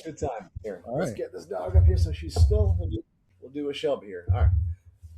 Good time. Here, All let's right. get this dog up here so she's still. We'll do a Shelby here. All right,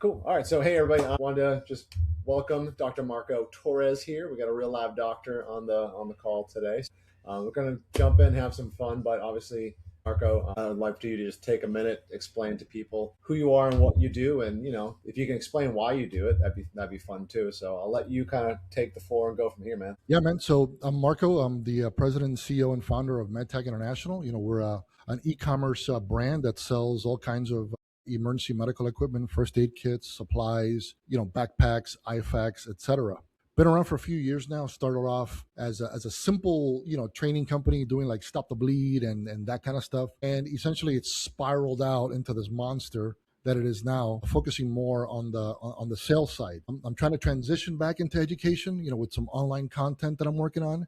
cool. All right, so hey everybody, I wanted to just welcome Dr. Marco Torres here. We got a real live doctor on the call today. We're gonna jump in, have some fun, but obviously, Marco, I'd like for you to just take a minute, explain to people who you are and what you do, and if you can explain why you do it, that'd be fun too. So I'll let you kind of take the floor and go from here, man. Yeah, man. So I'm Marco. I'm the president, CEO, and founder of MedTech International. We're an e-commerce brand that sells all kinds of emergency medical equipment, first aid kits, supplies, backpacks, IFACs, etc. Been around for a few years now. Started off as a simple, training company doing like stop the bleed and that kind of stuff. And essentially it's spiraled out into this monster that it is now, focusing more on the sales side. I'm trying to transition back into education, with some online content that I'm working on,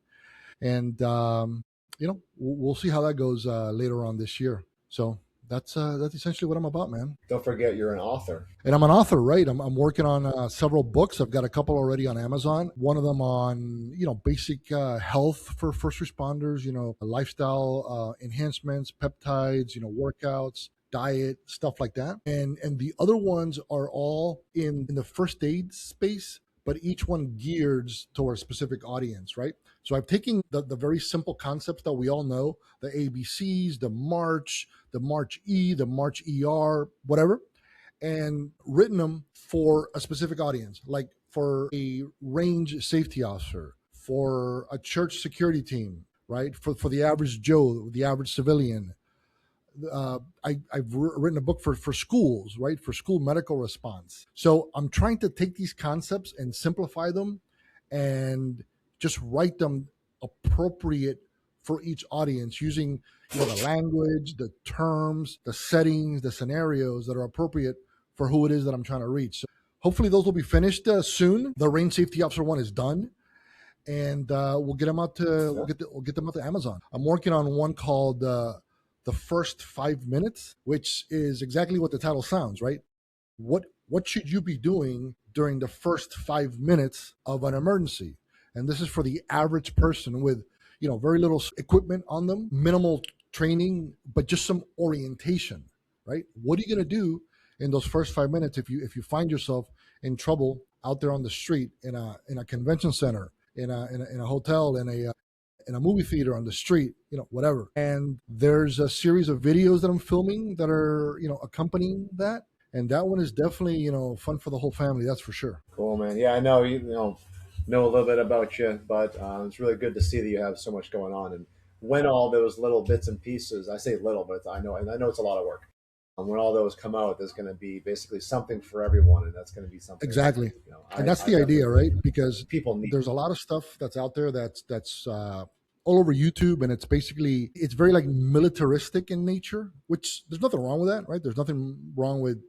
and we'll see how that goes later on this year. So that's essentially what I'm about, man. Don't forget you're an author. And I'm an author, right? I'm working on several books. I've got a couple already on Amazon. One of them on basic health for first responders. Lifestyle enhancements, peptides, workouts, diet, stuff like that. And the other ones are all in the first aid space, but each one geared toward a specific audience, right? So I've taken the very simple concepts that we all know, the ABCs, the March E, the March ER, whatever, and written them for a specific audience, like for a range safety officer, for a church security team, right? For the average Joe, the average civilian. I've written a book for schools, right? For school medical response. So I'm trying to take these concepts and simplify them and just write them appropriate for each audience using the language, the terms, the settings, the scenarios that are appropriate for who it is that I'm trying to reach. So hopefully those will be finished soon. The range safety officer one is done, and we'll get them out to we'll get them out to Amazon. I'm working on one called the first 5 minutes, which is exactly what the title sounds, right? What should you be doing during the first 5 minutes of an emergency? And this is for the average person with very little equipment on them, minimal training, but just some orientation, right? What are you going to do in those first 5 minutes if you find yourself in trouble out there on the street, in a convention center, in a hotel, in a movie theater, on the street, whatever. And there's a series of videos that I'm filming that are, accompanying that. And that one is definitely, fun for the whole family. That's for sure. Cool, man. Yeah, I know know a little bit about you, but it's really good to see that you have so much going on. And when all those little bits and pieces, I say little, but I know it's a lot of work. When all those come out, there's going to be basically something for everyone, and that's going to be something. Exactly. And that's I the idea, right? definitely Because people need. there's a lot of stuff that's out there that's all over YouTube, and it's very like militaristic in nature, which there's nothing wrong with that, right? There's nothing wrong with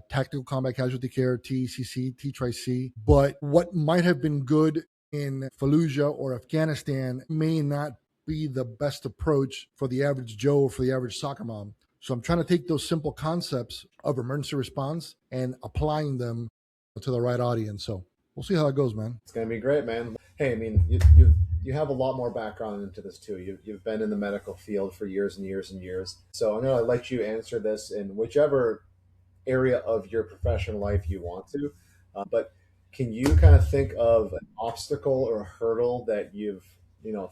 tactical combat casualty care, TCC, TCC. But what might have been good in Fallujah or Afghanistan may not be the best approach for the average Joe or for the average soccer mom. So I'm trying to take those simple concepts of emergency response and applying them to the right audience. So we'll see how it goes, man. It's going to be great, man. Hey, I mean, you have a lot more background into this too. You've been in the medical field for years and years and years. So I'm going to let you answer this in whichever area of your professional life you want to. But can you kind of think of an obstacle or a hurdle that you've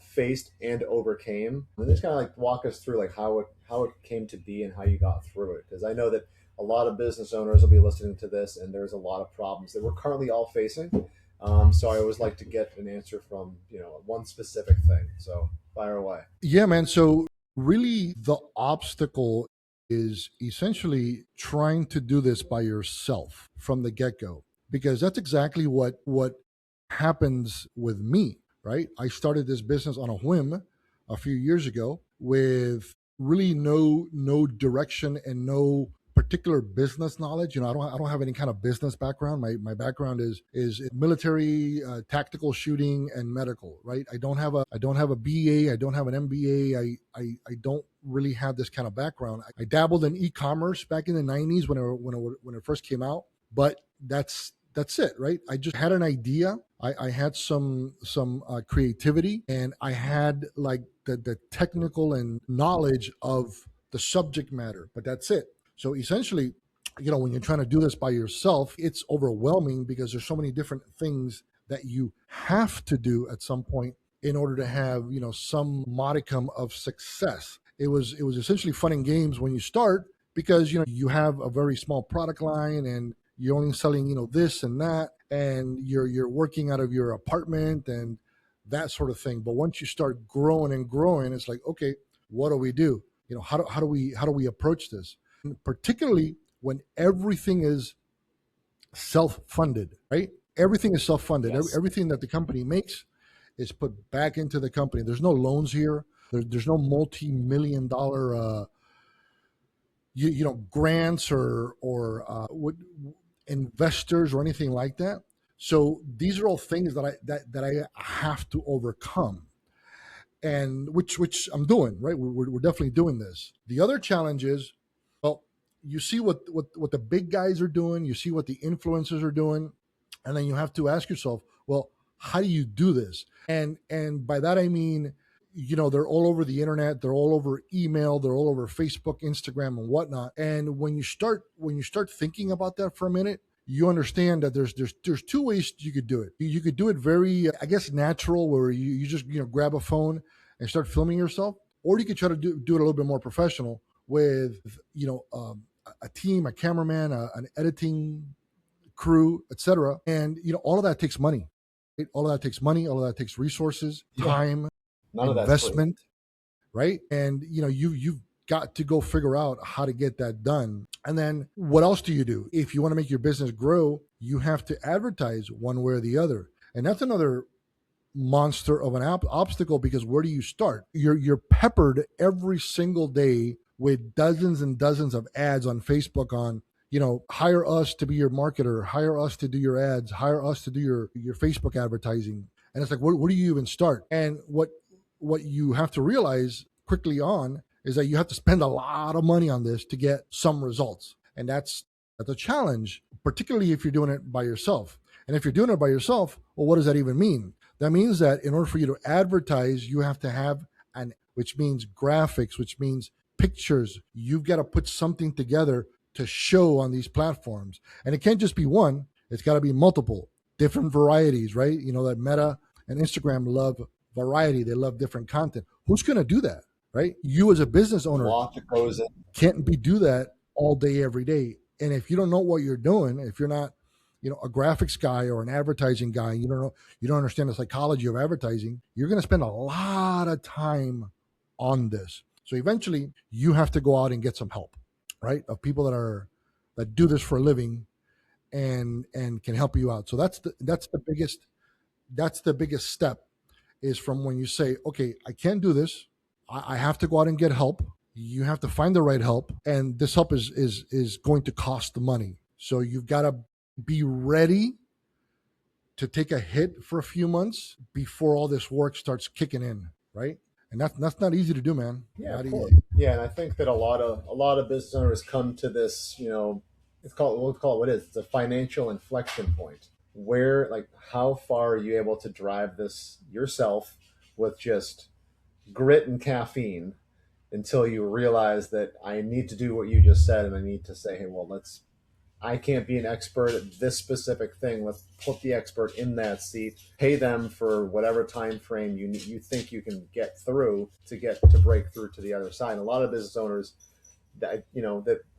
faced and overcame, and just kind of like walk us through like how it came to be and how you got through it? Because I know that a lot of business owners will be listening to this, and there's a lot of problems that we're currently all facing. So I always like to get an answer from one specific thing. So fire away. Yeah, man. So really, the obstacle is essentially trying to do this by yourself from the get-go, because that's exactly what happens with me, right? I started this business on a whim a few years ago with really no direction and no particular business knowledge. I don't have any kind of business background. My background is military, tactical shooting, and medical. Right. I don't have a BA. I don't have an MBA. I don't really have this kind of background. I dabbled in e-commerce back in the '90s when it first came out, but that's that's it, right? I just had an idea. I had some creativity, and I had like the technical and knowledge of the subject matter, but that's it. So essentially, when you're trying to do this by yourself, it's overwhelming because there's so many different things that you have to do at some point in order to have some modicum of success. It was essentially fun and games when you start, because you have a very small product line, and you're only selling this and that, and you're working out of your apartment and that sort of thing. But once you start growing and growing, it's like, okay, what do we do? How do we approach this? And particularly when everything is self-funded, right? Everything is self-funded. Yes. Everything that the company makes is put back into the company. There's no loans here. There's no multi-million dollar grants or investors or anything like that. So these are all things that I have to overcome, and which I'm doing, right. We're definitely doing this. The other challenge is, well, you see what the big guys are doing, you see what the influencers are doing, and then you have to ask yourself, well, how do you do this? And by that I mean, they're all over the internet, they're all over email, they're all over Facebook, Instagram, and whatnot. And when you start thinking about that for a minute, you understand that there's two ways you could do it. You could do it very, I guess, natural, where you just grab a phone and start filming yourself, or you could try to do it a little bit more professional with a team, a cameraman, an editing crew, etc. And all of that takes money. All of that takes money. All of that takes resources, Yeah. time, None of that's free. investment, right? And you've got to go figure out how to get that done. And then what else do you do? If you want to make your business grow, you have to advertise one way or the other. And that's another monster of an obstacle, because where do you start? You're peppered every single day with dozens and dozens of ads on Facebook on, hire us to be your marketer, hire us to do your ads, hire us to do your Facebook advertising. And it's like, where do you even start? And what you have to realize quickly on is that you have to spend a lot of money on this to get some results. And that's a challenge, particularly if you're doing it by yourself. And if you're doing it by yourself, well, what does that even mean? That means that in order for you to advertise, you have to have which means graphics, which means pictures. You've got to put something together to show on these platforms. And it can't just be one, it's got to be multiple, different varieties, right? That Meta and Instagram love variety. They love different content. Who's going to do that, right? You as a business owner That goes in. can't do that all day, every day. And if you don't know what you're doing, if you're not, a graphics guy or an advertising guy, you don't understand the psychology of advertising, you're going to spend a lot of time on this. So eventually you have to go out and get some help, right? Of people that do this for a living and can help you out. So that's the biggest step, is from when you say, okay, I can't do this. I have to go out and get help. You have to find the right help, and this help is going to cost the money. So you've got to be ready to take a hit for a few months before all this work starts kicking in, right? And that's not easy to do, man. Yeah, Not of course. easy. Yeah, and I think that a lot of business owners come to this, we'll call it what it is. It's a financial inflection point, where, like, how far are you able to drive this yourself with just grit and caffeine, until you realize that I need to do what you just said, and I need to say, hey, well, I can't be an expert at this specific thing. Let's put the expert in that seat, pay them for whatever time frame you think you can get through to break through to the other side. And a lot of business owners that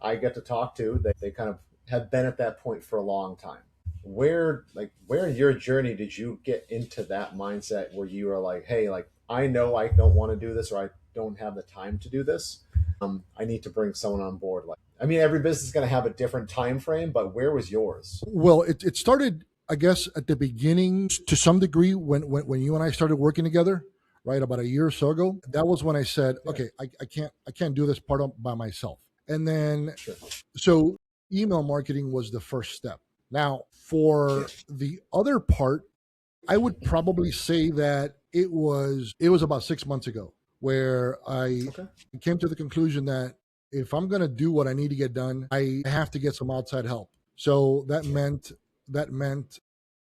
I get to talk to, they kind of have been at that point for a long time. Where in your journey did you get into that mindset where you were like, hey, like, I know I don't want to do this, or I don't have the time to do this. I need to bring someone on board. Like, I mean, every business is going to have a different time frame, but where was yours? Well, it started, I guess, at the beginning to some degree when you and I started working together, right, about a year or so ago. That was when I said, okay, I can't do this part by myself. And then, Sure. so email marketing was the first step. Now, for the other part, I would probably say that it was about 6 months ago, where I came to the conclusion that if I'm going to do what I need to get done, I have to get some outside help. So that meant that meant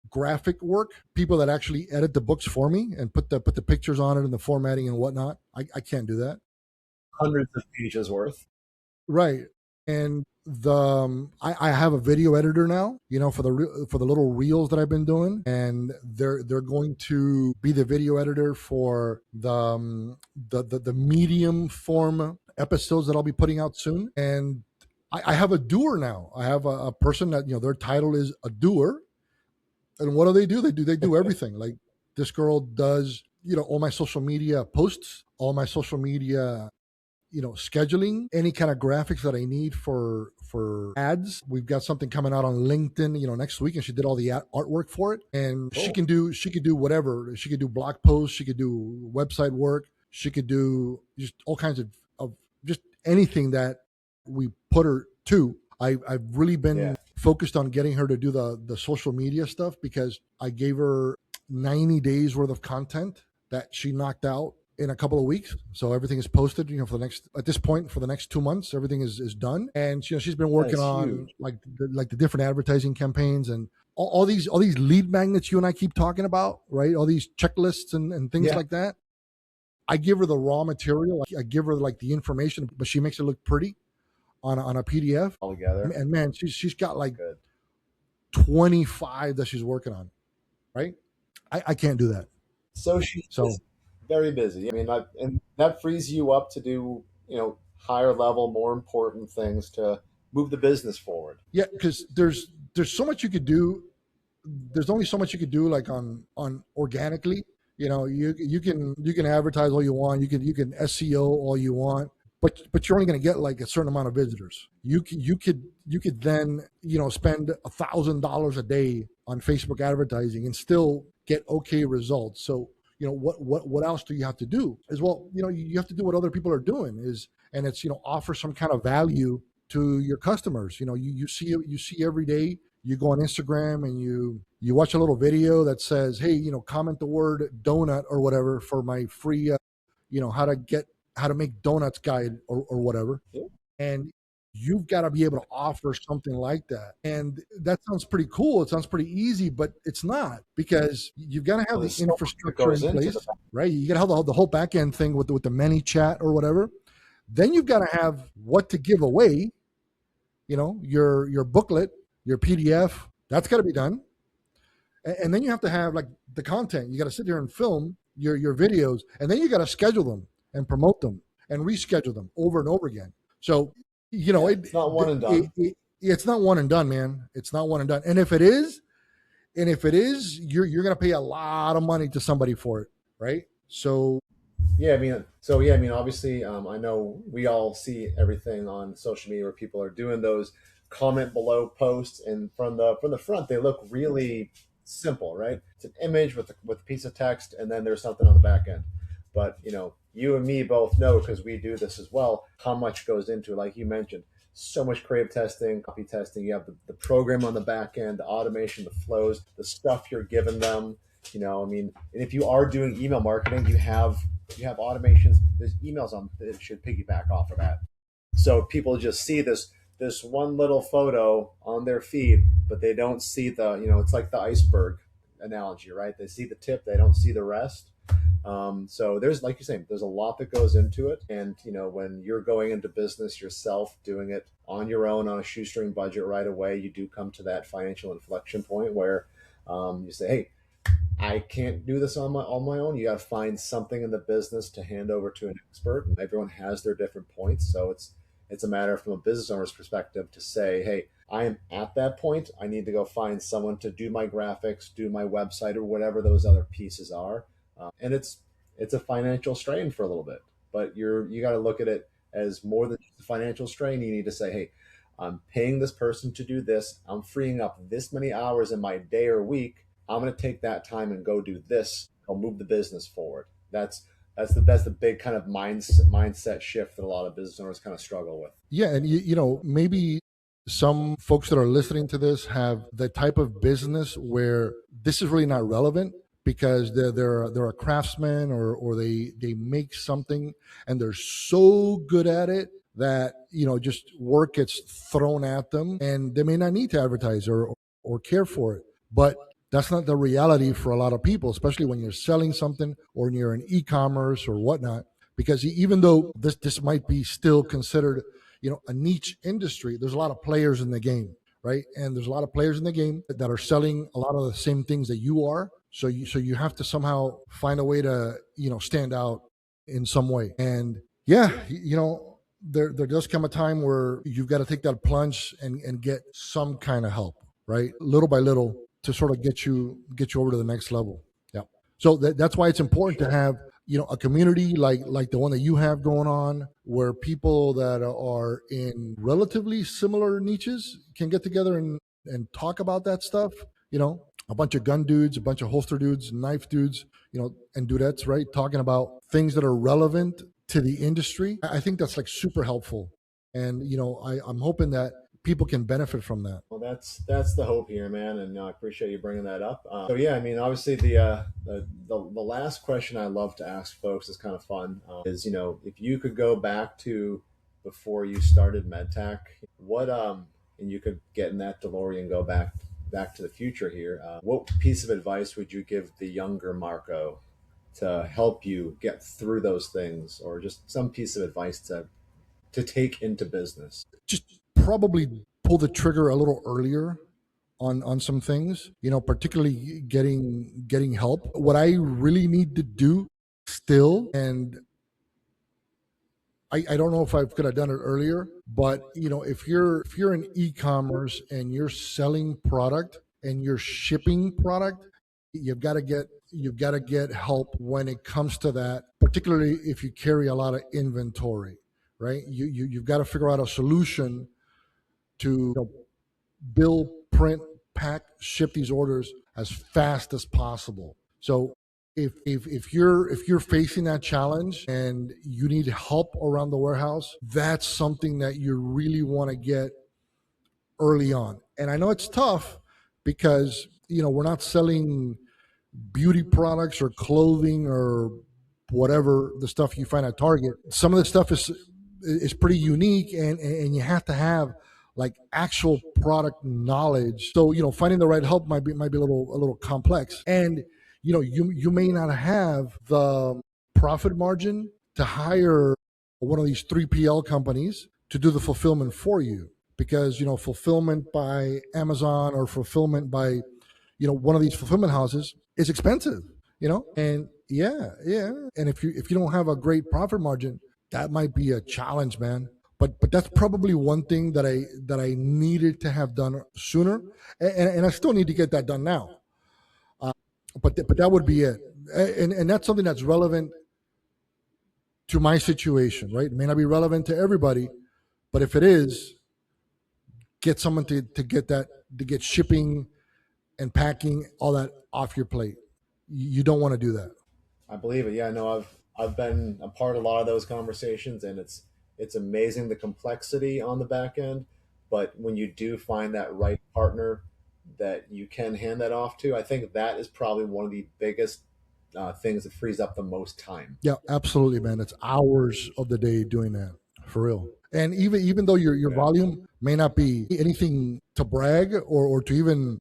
graphic work, people that actually edit the books for me and put the pictures on it and the formatting and whatnot. I can't do that. Hundreds of pages worth. Right. And I have a video editor now, for the little reels that I've been doing, and they're going to be the video editor for the medium form episodes that I'll be putting out soon. And I have a doer now. I have a person that, their title is a doer. And what do? They do everything. Like, this girl does, all my social media posts, all my social media, scheduling, any kind of graphics that I need for ads. We've got something coming out on LinkedIn, next week, and she did all the artwork for it. And Cool. she could do whatever. She could do blog posts, she could do website work, she could do just all kinds of just anything that we put her to. I've really been Yeah. focused on getting her to do the social media stuff, because I gave her 90 days worth of content that she knocked out in a couple of weeks. So everything is posted, for the next 2 months, everything is done. And she's been working That's on huge. like the different advertising campaigns and all these lead magnets you and I keep talking about, right? All these checklists and things Yeah. like that. I give her the raw material. I give her like the information, but she makes it look pretty on a PDF. All together. And man, she's got like Good. 25 that she's working on, right? I can't do that. So she's So very busy. I mean, and that frees you up to do, higher level, more important things to move the business forward. yeah, because there's so much you could do. There's only so much you could do, like on organically. You can advertise all you want. You can SEO all you want, but you're only going to get like a certain amount of visitors. You could then spend $1,000 a day on Facebook advertising and still get okay results. So what else do you have to do? Is, well, you have to do what other people are doing, and it's offer some kind of value to your customers. You see every day. You go on Instagram and you watch a little video that says, hey, comment the word donut or whatever for my free how to make donuts guide or whatever. Yeah. And you've got to be able to offer something like that. And that sounds pretty cool. It sounds pretty easy, but it's not, because you've got to have Well, the there's so much that infrastructure goes in into place, the right? You got to have the whole back end thing with the many chat or whatever. Then you've got to have what to give away, your booklet, your PDF, that's got to be done. And then you have to have like the content. You got to sit here and film your videos, and then you got to schedule them and promote them and reschedule them over and over again. So, Yeah, it's not one and done. it's not one and done, man. It's not one and done. And if it is, you're going to pay a lot of money to somebody for it, right? So Obviously, I know we all see everything on social media where people are doing those comment below posts, and from the front they look really simple, right? It's an image with a piece of text, and then there's something on the back end. But you and me both know, because we do this as well, how much goes into, like you mentioned, so much creative testing, copy testing. You have the program on the back end, the automation, the flows, the stuff you're giving them. And if you are doing email marketing, you have automations. There's emails on that should piggyback off of that. So people just see this one little photo on their feed, but they don't see it's like the iceberg analogy, right? They see the tip, they don't see the rest. So there's, like you're saying, there's a lot that goes into it. And when you're going into business yourself, doing it on your own on a shoestring budget right away, you do come to that financial inflection point where you say, hey, I can't do this on my own. You got to find something in the business to hand over to an expert, and everyone has their different points. So it's a matter from a business owner's perspective to say, hey, I am at that point. I need to go find someone to do my graphics, do my website, or whatever those other pieces are. And it's a financial strain for a little bit, but you got to look at it as more than just a financial strain. You need to say, hey, I'm paying this person to do this. I'm freeing up this many hours in my day or week. I'm going to take that time and go do this. I'll move the business forward. That's the big kind of mindset shift that a lot of business owners kind of struggle with. yeah, and maybe some folks that are listening to this have the type of business where this is really not relevant, because they're a craftsman, or they make something and they're so good at it that just work gets thrown at them, and they may not need to advertise, or or care for it. But that's not the reality for a lot of people, especially when you're selling something or when you're in e-commerce or whatnot. Because even though this might be still considered, a niche industry, there's a lot of players in the game, right? And there's a lot of players in the game that are selling a lot of the same things that you are. So you have to somehow find a way to stand out in some way. And yeah, there does come a time where you've got to take that plunge and get some kind of help, right? Little by little to sort of get you over to the next level. Yeah. So that's why it's important to have a community like the one that you have going on, where people that are in relatively similar niches can get together and talk about that stuff. A bunch of gun dudes, a bunch of holster dudes, knife dudes, and dudettes, right? Talking about things that are relevant to the industry. I think that's like super helpful. And, I'm hoping that people can benefit from that. Well, that's the hope here, man, and I appreciate you bringing that up. So yeah, I mean, obviously the last question I love to ask folks is kind of fun. Is if you could go back to before you started MedTech, what and you could get in that DeLorean and go back to the future here. What piece of advice would you give the younger Marco to help you get through those things, or just some piece of advice to take into business? Just probably pull the trigger a little earlier on some things, particularly getting help. What I really need to do still, and I don't know if I could have done it earlier, but if you're in e-commerce and you're selling product and you're shipping product, you've got to get help when it comes to that, particularly if you carry a lot of inventory, right? You've got to figure out a solution to bill, print, pack, ship these orders as fast as possible. So if you're facing that challenge and you need help around the warehouse, that's something that you really want to get early on. And I know it's tough because we're not selling beauty products or clothing or whatever the stuff you find at Target. Some of the stuff is pretty unique, and you have to have like actual product knowledge. So finding the right help might be a little complex, and you may not have the profit margin to hire one of these 3PL companies to do the fulfillment for you, because fulfillment by Amazon or fulfillment by one of these fulfillment houses is expensive. And yeah, and if you don't have a great profit margin, that might be a challenge, man. But that's probably one thing that I needed to have done sooner, and I still need to get that done now. But that would be it, and that's something that's relevant to my situation, right? It may not be relevant to everybody, but if it is, get someone to get shipping and packing all that off your plate. You don't want to do that. I believe it. Yeah, no, I've been a part of a lot of those conversations, and it's amazing the complexity on the back end. But when you do find that right partner that you can hand that off to, I think that is probably one of the biggest things that frees up the most time. Yeah, absolutely, man. It's hours of the day doing that, for real. And even though your Yeah. volume may not be anything to brag or to even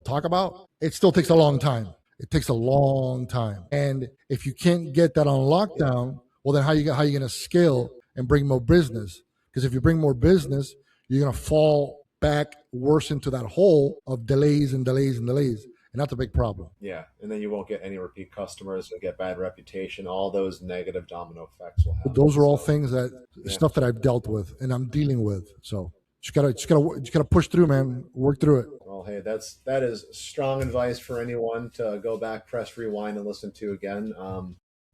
talk about, it still takes a long time. It takes a long time. And if you can't get that on lockdown, well, then how you going to scale and bring more business? Because if you bring more business, you're going to fall back worse into that hole of delays and delays and delays. And that's a big problem. Yeah, and then you won't get any repeat customers. You'll get bad reputation. All those negative domino effects will happen. Those are all So, things that yeah. stuff that I've dealt with and I'm dealing with. So just gotta push through, man. Work through it. Well, hey, that is strong advice for anyone to go back, press rewind, and listen to again.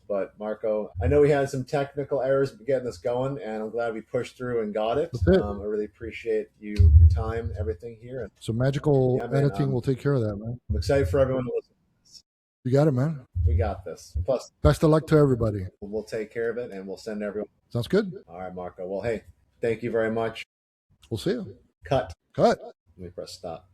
But Marco, I know we had some technical errors getting this going, and I'm glad we pushed through and got it. That's it. I really appreciate your time, everything here, and So magical yeah, man, editing will take care of that, man. I'm excited for everyone to listen to this. You got it, man. We got this. Plus, Best of luck to everybody. we'll take care of it, and we'll send everyone. Sounds good. All right, Marco. Well, hey, thank you very much. We'll see you. Cut. Cut. Let me press stop.